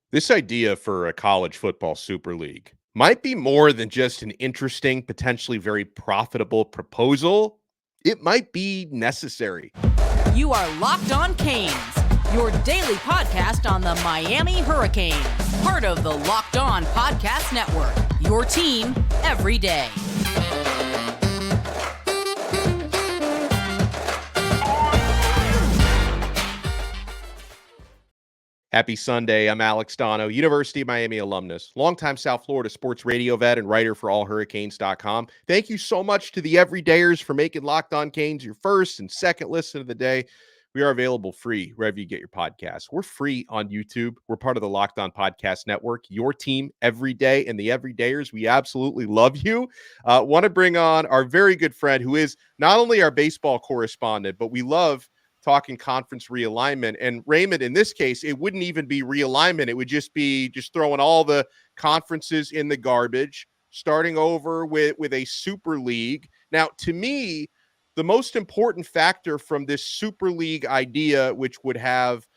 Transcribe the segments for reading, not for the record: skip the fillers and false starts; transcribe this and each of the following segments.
This idea for a college football super league might be more than just an interesting, potentially very profitable proposal. It might be necessary. You are Locked On Canes, your daily podcast on the Miami Hurricanes, part of the Locked On Podcast Network, your team every day. Happy Sunday. I'm Alex Donno, University of Miami alumnus, longtime South Florida sports radio vet and writer for allhurricanes.com. Thank you so much to the everydayers for making Locked On Canes your first and second listen of the day. We are available free wherever you get your podcasts. We're free on YouTube. We're part of the Locked On Podcast Network, your team every day. And the everydayers, we absolutely love you. Want to bring on our very good friend who is not only our baseball correspondent, but we love talking conference realignment. And Raymond, in this case, it wouldn't even be realignment. It would just be throwing all the conferences in the garbage, starting over with a super league. Now, to me, the most important factor from this super league idea, which would have,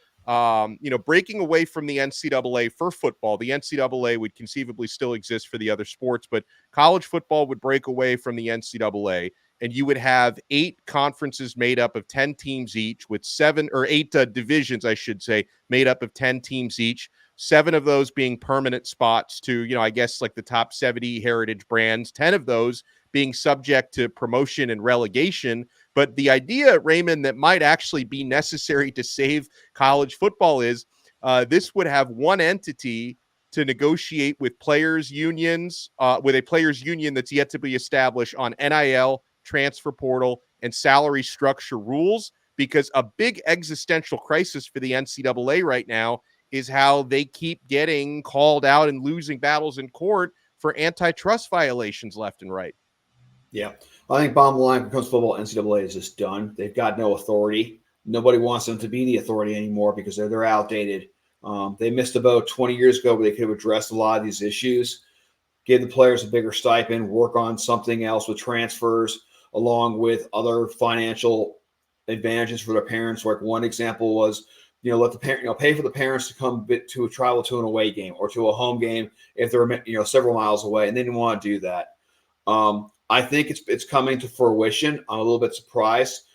breaking away from the NCAA for football, the NCAA would conceivably still exist for the other sports, but college football would break away from the NCAA. And you would have 8 conferences made up of 10 teams each, with 8 divisions, I should say, made up of 10 teams each, 7 of those being permanent spots to, I guess like the top 70 heritage brands, 10 of those being subject to promotion and relegation. But the idea, Raymond, that might actually be necessary to save college football is this would have one entity to negotiate with players' unions, with a players' union that's yet to be established on NIL, transfer portal, and salary structure rules, because a big existential crisis for the NCAA right now is how they keep getting called out and losing battles in court for antitrust violations left and right. Yeah. I think bottom line, when it comes to football, NCAA is just done. They've got no authority. Nobody wants them to be the authority anymore because they're outdated. They missed a boat 20 years ago where they could have addressed a lot of these issues, give the players a bigger stipend, work on something else with transfers, along with other financial advantages for their parents. Like one example was, let the parent, pay for the parents to come to travel to an away game or to a home game if they're, several miles away, and they didn't want to do that. I think it's coming to fruition. I'm a little bit surprised.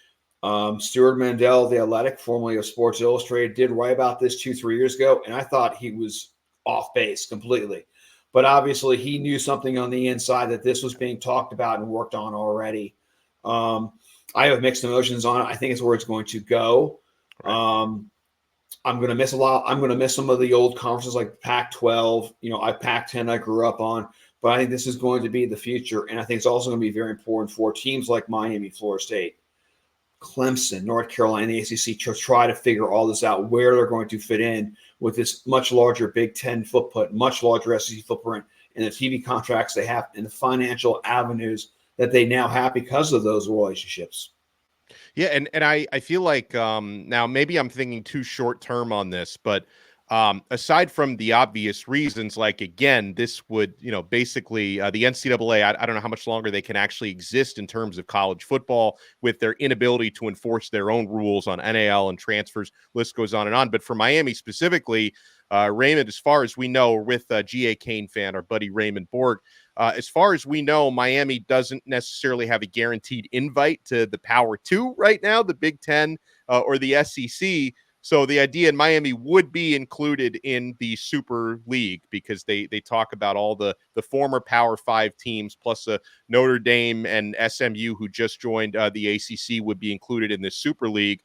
Stuart Mandel, The Athletic, formerly of Sports Illustrated, did write about this 2-3 years ago, and I thought he was off base completely. But obviously, he knew something on the inside that this was being talked about and worked on already. I have mixed emotions on it. I think it's where it's going to go. I'm going to miss a lot. I'm going to miss some of the old conferences like Pac-12. Pac-10 I grew up on. But I think this is going to be the future. And I think it's also going to be very important for teams like Miami, Florida State, Clemson, North Carolina, the ACC to try to figure all this out, where they're going to fit in with this much larger Big Ten footprint, much larger SEC footprint, and the TV contracts they have and the financial avenues that they now have because of those relationships. Yeah, and I feel like now maybe I'm thinking too short term on this, but aside from the obvious reasons, like, again, this would, basically the NCAA, I don't know how much longer they can actually exist in terms of college football with their inability to enforce their own rules on NIL and transfers. List goes on and on. But for Miami specifically, Raymond, as far as we know, with G.A. Kane fan, our buddy Raymond Bourg, as far as we know, Miami doesn't necessarily have a guaranteed invite to the Power 2 right now, the Big Ten or the SEC. So the idea in Miami would be included in the Super League because they talk about all the former Power 5 teams plus Notre Dame and SMU who just joined the ACC would be included in this Super League.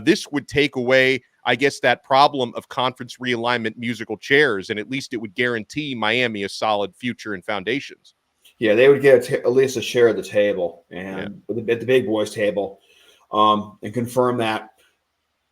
This would take away, I guess, that problem of conference realignment musical chairs, and at least it would guarantee Miami a solid future and foundations. Yeah, they would get at least a share of the table and at the big boys table, and confirm that.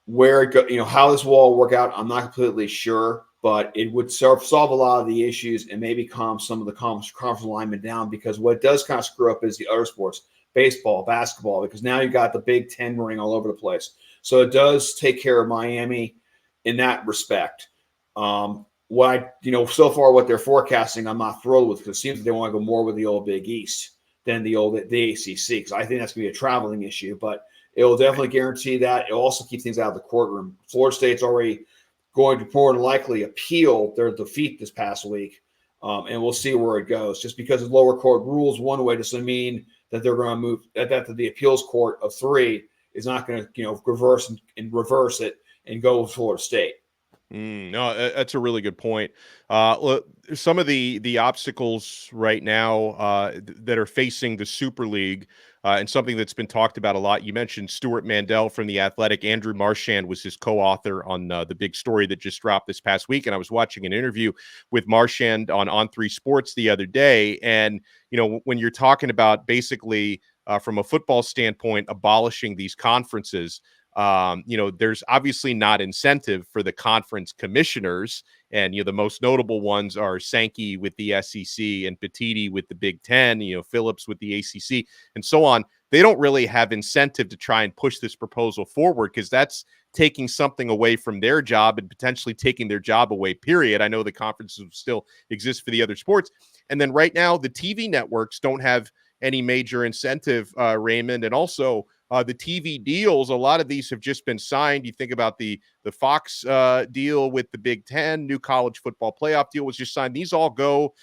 Where it go, how this will all work out, I'm not completely sure, but it would solve a lot of the issues and maybe calm some of the conference alignment down, because what does kind of screw up is the other sports, baseball, basketball, because now you've got the Big Ten running all over the place. So it does take care of Miami in that respect. So far what they're forecasting, I'm not thrilled with, because it seems like they want to go more with the old Big East than the ACC, because I think that's going to be a traveling issue, but it will definitely guarantee that. It will also keep things out of the courtroom. Florida State's already going to more than likely appeal their defeat this past week. And we'll see where it goes. Just because the lower court rules one way doesn't mean that they're going to move that the appeals court of 3 is not going to reverse it and go with Florida State. No, that's a really good point. Look, some of the obstacles right now that are facing the Super League, and something that's been talked about a lot. You mentioned Stuart Mandel from The Athletic. Andrew Marchand was his co-author on the big story that just dropped this past week. And I was watching an interview with Marchand on 3 Sports the other day. And, when you're talking about basically from a football standpoint, abolishing these conferences, there's obviously not incentive for the conference commissioners. And, the most notable ones are Sankey with the SEC and Petitti with the Big Ten, Phillips with the ACC and so on. They don't really have incentive to try and push this proposal forward because that's taking something away from their job and potentially taking their job away, period. I know the conferences still exist for the other sports. And then right now, the TV networks don't have any major incentive, Raymond. And also, the TV deals, a lot of these have just been signed. You think about the Fox deal with the Big Ten, new college football playoff deal was just signed. These all go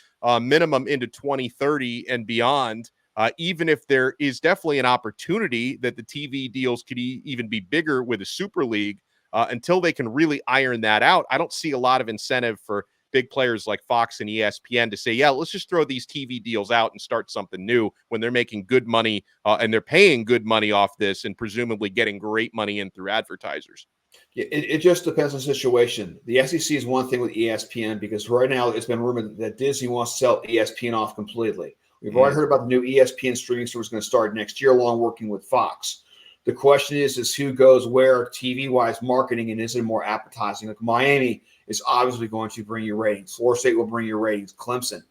minimum into 2030 and beyond, even if there is definitely an opportunity that the TV deals could even be bigger with a Super League. Until they can really iron that out, I don't see a lot of incentive for big players like Fox and ESPN to say, yeah, let's just throw these TV deals out and start something new when they're making good money and they're paying good money off this and presumably getting great money in through advertisers. It just depends on the situation. The SEC is one thing with ESPN because right now it's been rumored that Disney wants to sell ESPN off completely. We've already heard about the new ESPN streaming service going to start next year along working with Fox. The question is who goes where TV-wise marketing, and is it more appetizing? Like Miami is obviously going to bring you ratings. Florida State will bring you ratings. Clemson.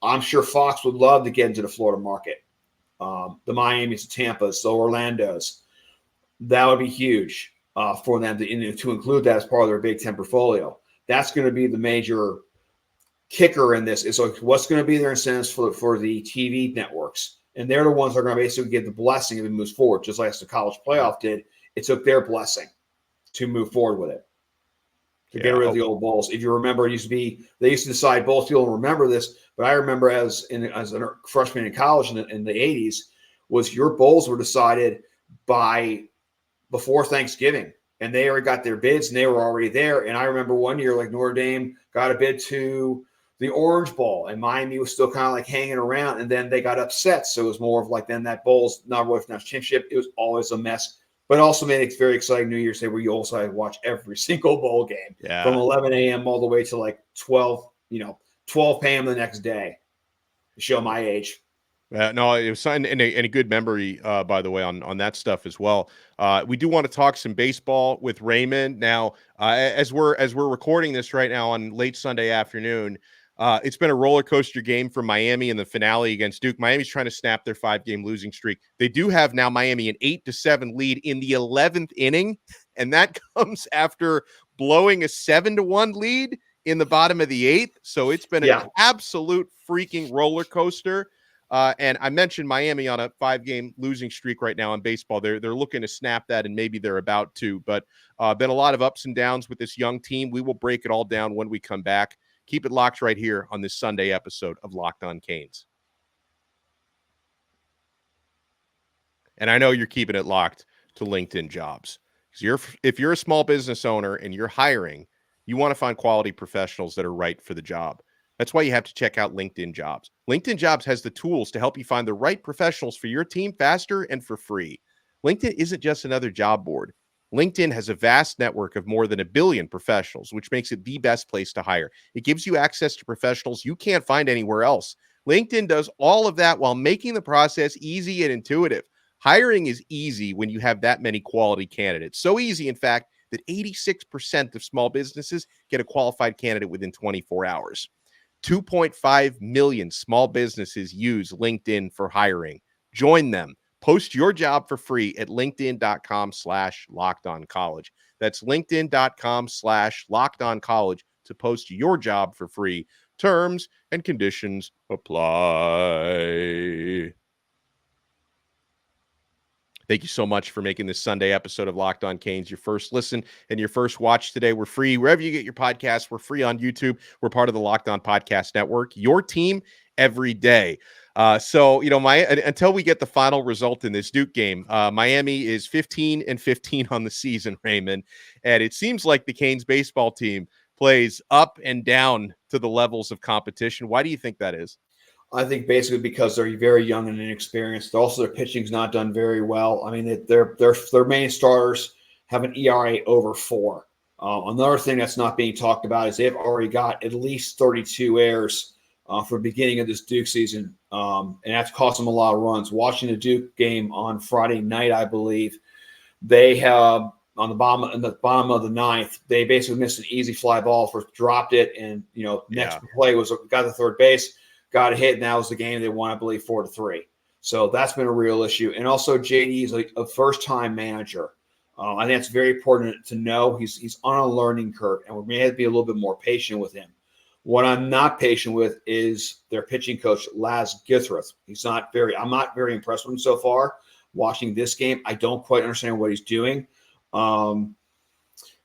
I'm sure Fox would love to get into the Florida market. The Miamis, the Tampas, the Orlandos. That would be huge for them to include that as part of their Big Ten portfolio. That's going to be the major kicker in this. Is like what's going to be their incentives for the TV networks. And they're the ones that are going to basically get the blessing if it moves forward, just like the college playoff did. It took their blessing to move forward with it, to get rid of the old bowls. If you remember, they used to decide bowls. People don't remember this, but I remember as a freshman in college in the 80s, was your bowls were decided before Thanksgiving. And they already got their bids, and they were already there. And I remember one year, like Notre Dame got a bid to the Orange Bowl, and Miami was still kind of like hanging around, and then they got upset. So it was more of like then that bowl's not really national championship. It was always a mess, but also made it very exciting New Year's Day where you also had to watch every single bowl game from 11 a.m. all the way to like 12 p.m. the next day. To show my age. No, it was signed and a good memory, by the way, on that stuff as well. We do want to talk some baseball with Raymond now. As we're recording this right now on late Sunday afternoon, it's been a roller coaster game for Miami in the finale against Duke. Miami's trying to snap their 5-game losing streak. They do have now Miami an 8-7 lead in the 11th inning, and that comes after blowing a 7-1 lead in the bottom of the 8th. So it's been an absolute freaking roller coaster. And I mentioned Miami on a 5-game losing streak right now in baseball. They're looking to snap that, and maybe they're about to. But been a lot of ups and downs with this young team. We will break it all down when we come back. Keep it locked right here on this Sunday episode of Locked On Canes. And I know you're keeping it locked to LinkedIn Jobs. If you're a small business owner and you're hiring, you want to find quality professionals that are right for the job. That's why you have to check out LinkedIn Jobs. LinkedIn Jobs has the tools to help you find the right professionals for your team faster and for free. LinkedIn isn't just another job board. LinkedIn has a vast network of more than 1 billion professionals, which makes it the best place to hire. It gives you access to professionals you can't find anywhere else. LinkedIn does all of that while making the process easy and intuitive. Hiring is easy when you have that many quality candidates. So easy, in fact, that 86% of small businesses get a qualified candidate within 24 hours. 2.5 million small businesses use LinkedIn for hiring. Join them. Post your job for free at linkedin.com/lockedoncollege. That's linkedin.com/lockedoncollege to post your job for free. Terms and conditions apply. Thank you so much for making this Sunday episode of Locked On Canes your first listen and your first watch today. We're free wherever you get your podcasts. We're free on YouTube. We're part of the Locked On Podcast Network, your team every day. So, until we get the final result in this Duke game, Miami is 15-15 on the season, Raymond. And it seems like the Canes baseball team plays up and down to the levels of competition. Why do you think that is? I think basically because they're very young and inexperienced. Also, their pitching's not done very well. I mean, their main starters have an ERA over 4. Another thing that's not being talked about is they've already got at least 32 errors for the beginning of this Duke season, and that's cost them a lot of runs. Watching the Duke game on Friday night, I believe, they have in the bottom of the ninth, they basically missed an easy fly ball, dropped it, and next play was got to third base, got a hit, and that was the game they won, I believe, 4-3. So that's been a real issue. And also, JD is a first-time manager. I think it's very important to know he's on a learning curve, and we may have to be a little bit more patient with him. What I'm not patient with is their pitching coach, Laz Githrath. I'm not very impressed with him so far. Watching this game, I don't quite understand what he's doing.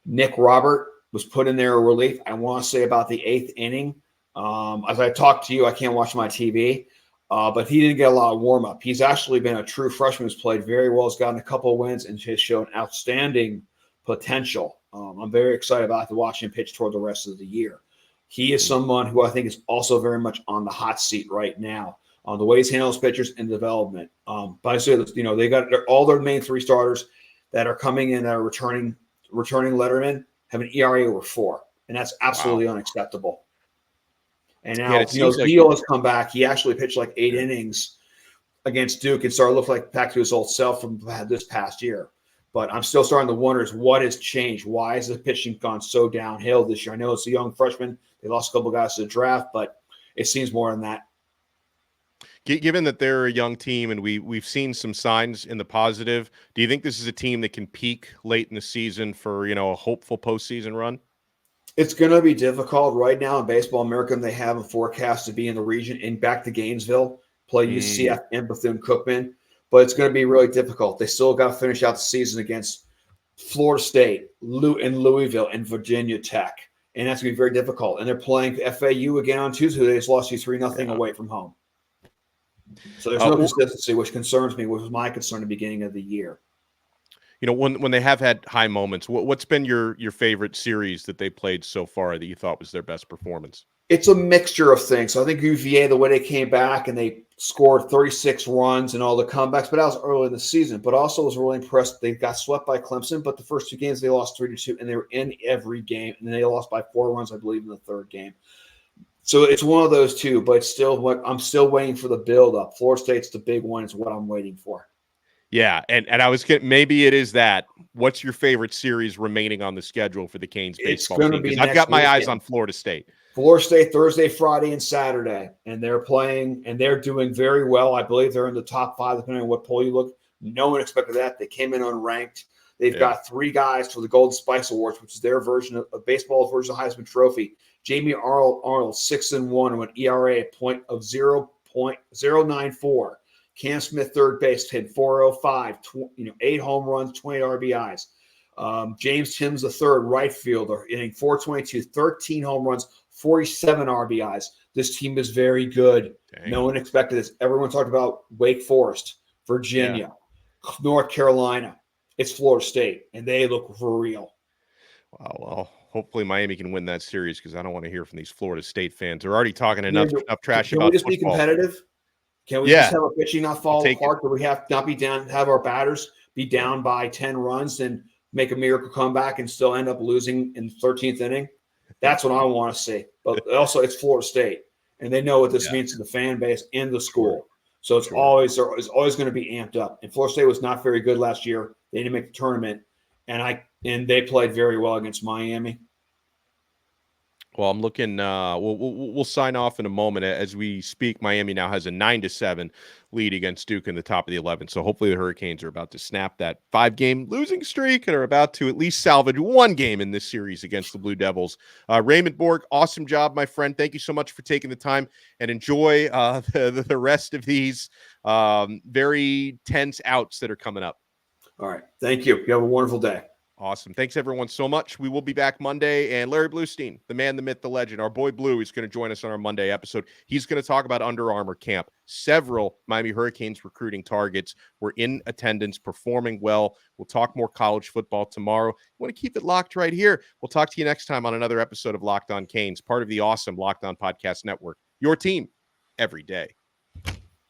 Nick Robert was put in there a relief. I want to say about the 8th inning. As I talk to you, I can't watch my TV, but he didn't get a lot of warm-up. He's actually been a true freshman who's played very well, has gotten a couple of wins, and has shown outstanding potential. I'm very excited about to watch him pitch toward the rest of the year. He is someone who I think is also very much on the hot seat right now on the way he handles pitchers and development. But I say, they got all their main 3 starters that are coming in that are returning lettermen have an ERA over 4, and that's absolutely unacceptable. And now, Zeal has come back. He actually pitched like 8 innings against Duke and started to look like back to his old self from this past year. But I'm still starting to wonder is what has changed. Why has the pitching gone so downhill this year? I know it's a young freshman. They lost a couple of guys to the draft, but it seems more than that. Given that they're a young team and we've seen some signs in the positive, do you think this is a team that can peak late in the season for, a hopeful postseason run? It's going to be difficult right now in Baseball America. They have a forecast to be in the region and back to Gainesville, play UCF and Bethune-Cookman. But it's going to be really difficult. They still got to finish out the season against Florida State, Louisville, and Virginia Tech. And that's going to be very difficult. And they're playing FAU again on Tuesday. They just lost you 3-0 away from home. So there's no consistency, which concerns me, which was my concern at the beginning of the year. When they have had high moments, what's been your favorite series that they played so far that you thought was their best performance? It's a mixture of things. So I think UVA, the way they came back and they scored 36 runs and all the comebacks, but that was early in the season. But also was really impressed. They got swept by Clemson, but the first 2 games they lost 3-2, and they were in every game. And then they lost by 4 runs, I believe, in the 3rd game. So it's one of those 2, but I'm still waiting for the build-up. Florida State's the big one. Is what I'm waiting for. Yeah, and I was getting, maybe it is that. What's your favorite series remaining on the schedule for the Canes baseball team? Because I've got my eyes on Florida State. Florida State Thursday, Friday, and Saturday, and they're playing and they're doing very well. I believe they're in the top 5, depending on what poll you look. No one expected that. They came in unranked. They've got 3 guys for the Golden Spice Awards, which is their version of baseball's version of Heisman Trophy. Jamie Arnold 6-1 with an ERA at of 0.094. Cam Smith, third base, hit 405, 8 home runs, 20 RBIs. James Timms, the third, right fielder, hitting 422, 13 home runs, 47 RBIs. This team is very good. Dang. No one expected this. Everyone talked about Wake Forest, Virginia, North Carolina. It's Florida State, and they look for real. Wow, well, hopefully Miami can win that series because I don't want to hear from these Florida State fans. They're already talking enough trash about football. Can we just be competitive? Can we just have our pitching not fall apart? Do we have not be down? Have our batters be down by 10 runs and make a miracle comeback and still end up losing in the 13th inning? That's what I want to see. But also, it's Florida State, and they know what this means to the fan base and the school. So it's always going to be amped up. And Florida State was not very good last year. They didn't make the tournament, and they played very well against Miami. Well, I'm looking. We'll sign off in a moment. As we speak, Miami now has a 9-7 lead against Duke in the top of the 11th. So hopefully the Hurricanes are about to snap that 5-game losing streak and are about to at least salvage 1 game in this series against the Blue Devils. Raymond Bourg, awesome job, my friend. Thank you so much for taking the time, and enjoy the rest of these very tense outs that are coming up. All right. Thank you. You have a wonderful day. Awesome. Thanks, everyone, so much. We will be back Monday. And Larry Bluestein, the man, the myth, the legend, our boy Blue, is going to join us on our Monday episode. He's going to talk about Under Armour camp. Several Miami Hurricanes recruiting targets were in attendance, performing well. We'll talk more college football tomorrow. You want to keep it locked right here. We'll talk to you next time on another episode of Locked On Canes, part of the awesome Locked On Podcast Network. Your team every day.